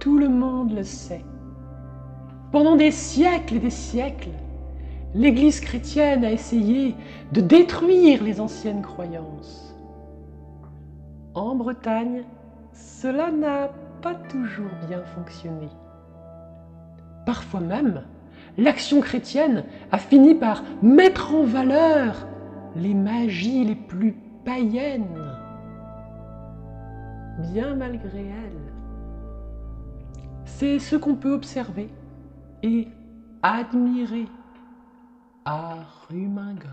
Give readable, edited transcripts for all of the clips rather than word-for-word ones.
tout le monde le sait. Pendant des siècles et des siècles, l'Église chrétienne a essayé de détruire les anciennes croyances. En Bretagne, cela n'a pas toujours bien fonctionné. Parfois même, l'action chrétienne a fini par mettre en valeur les magies les plus païennes, bien malgré elles. C'est ce qu'on peut observer et admirer à Rumingol.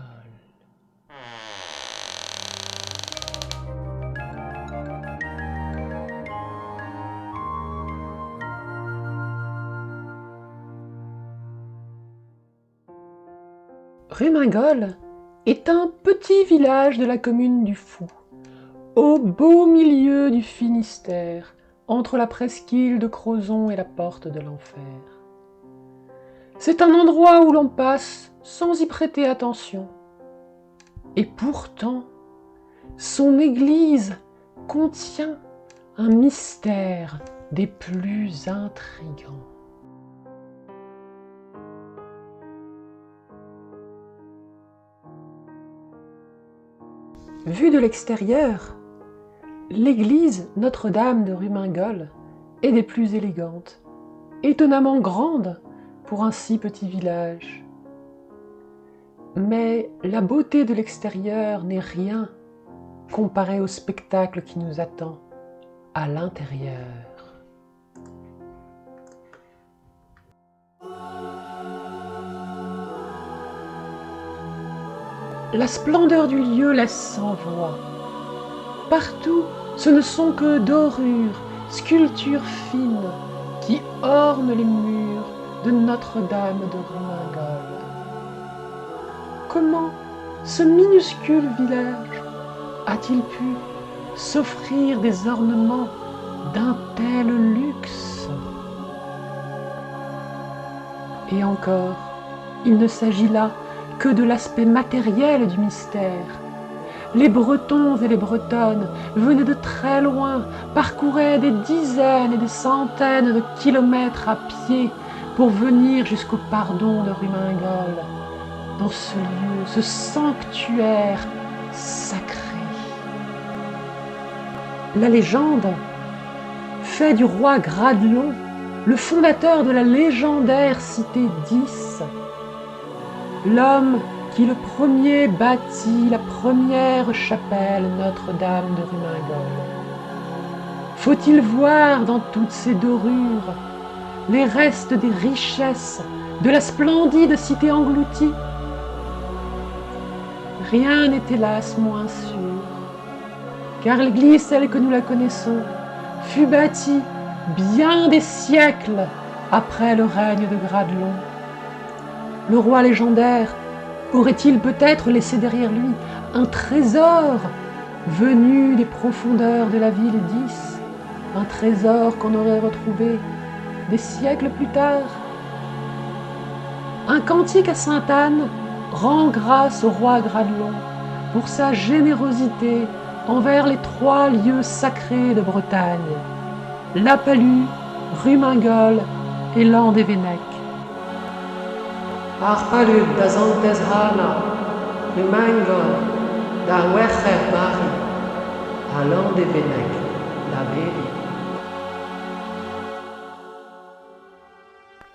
Rumingol est un petit village de la commune du Fou, au beau milieu du Finistère, entre la presqu'île de Crozon et la porte de l'Enfer. C'est un endroit où l'on passe sans y prêter attention. Et pourtant, son église contient un mystère des plus intrigants. Vue de l'extérieur, l'église Notre-Dame de Rumingol est des plus élégantes, étonnamment grande pour un si petit village. Mais la beauté de l'extérieur n'est rien comparé au spectacle qui nous attend à l'intérieur. La splendeur du lieu laisse sans voix. Partout, ce ne sont que dorures, sculptures fines qui ornent les murs de Notre-Dame de Rumingol. Comment ce minuscule village a-t-il pu s'offrir des ornements d'un tel luxe? Et encore, il ne s'agit là que de l'aspect matériel du mystère. Les Bretons et les Bretonnes venaient de très loin, parcouraient des dizaines et des centaines de kilomètres à pied pour venir jusqu'au pardon de Rumingol, dans ce lieu, ce sanctuaire sacré. La légende fait du roi Gradelon le fondateur de la légendaire cité d'Is, l'homme qui le premier bâtit la première chapelle Notre-Dame de Rumingol. Faut-il voir dans toutes ces dorures les restes des richesses de la splendide cité engloutie? Rien n'est hélas moins sûr, car l'église telle que nous la connaissons fut bâtie bien des siècles après le règne de Gradelon. Le roi légendaire aurait-il peut-être laissé derrière lui un trésor venu des profondeurs de la ville d'Is, un trésor qu'on aurait retrouvé des siècles plus tard? Un cantique à Sainte-Anne rend grâce au roi Gradelon pour sa générosité envers les 3 lieux sacrés de Bretagne, La Palue, Rumingol et Landévennec. Ar Palue da Zantes Hana, Rumingol, da Wecher Mari, a Landévennec, da Béri.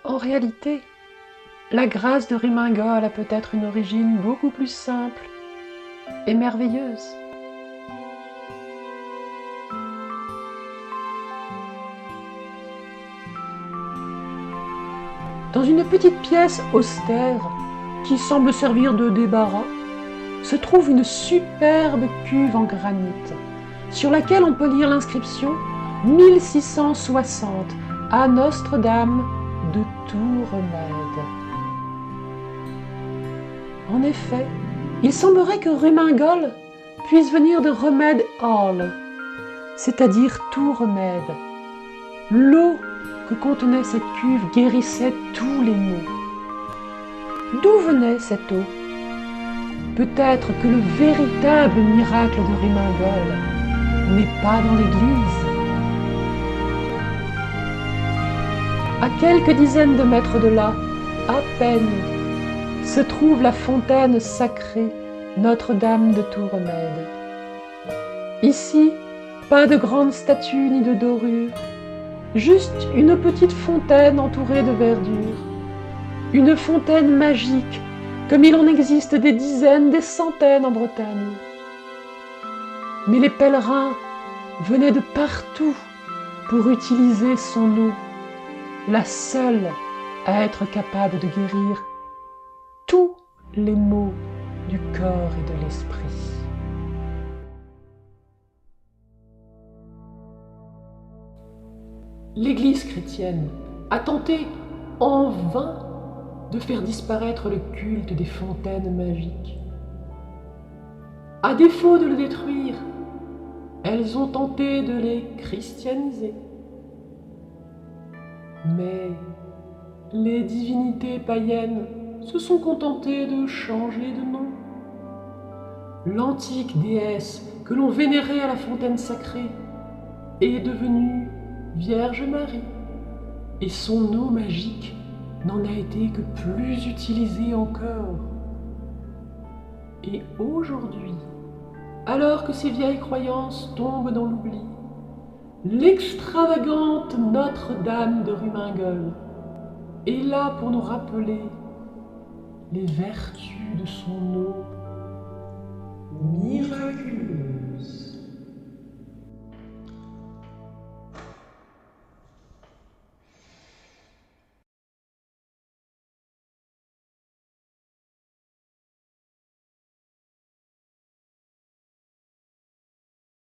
En réalité, la grâce de Rumingol a peut-être une origine beaucoup plus simple et merveilleuse. Dans une petite pièce austère qui semble servir de débarras, se trouve une superbe cuve en granit, sur laquelle on peut lire l'inscription 1660 à Notre-Dame de Tourmède. En effet, il semblerait que Rumingol puisse venir de Remède Hall, c'est-à-dire tout remède. L'eau que contenait cette cuve guérissait tous les maux. D'où venait cette eau? Peut-être que le véritable miracle de Rumingol n'est pas dans l'église. À quelques dizaines de mètres de là, à peine, se trouve la fontaine sacrée Notre-Dame de tout remède. Ici, pas de grandes statues ni de dorures, juste une petite fontaine entourée de verdure. Une fontaine magique, comme il en existe des dizaines, des centaines en Bretagne. Mais les pèlerins venaient de partout pour utiliser son eau, la seule à être capable de guérir tous les maux du corps et de l'esprit. L'Église chrétienne a tenté en vain de faire disparaître le culte des fontaines magiques. À défaut de le détruire, elles ont tenté de les christianiser. Mais les divinités païennes se sont contentées de changer de nom. L'antique déesse que l'on vénérait à la fontaine sacrée est devenue Vierge Marie, et son eau magique n'en a été que plus utilisée encore. Et aujourd'hui, alors que ces vieilles croyances tombent dans l'oubli, l'extravagante Notre-Dame de Rumingol est là pour nous rappeler les vertus de son eau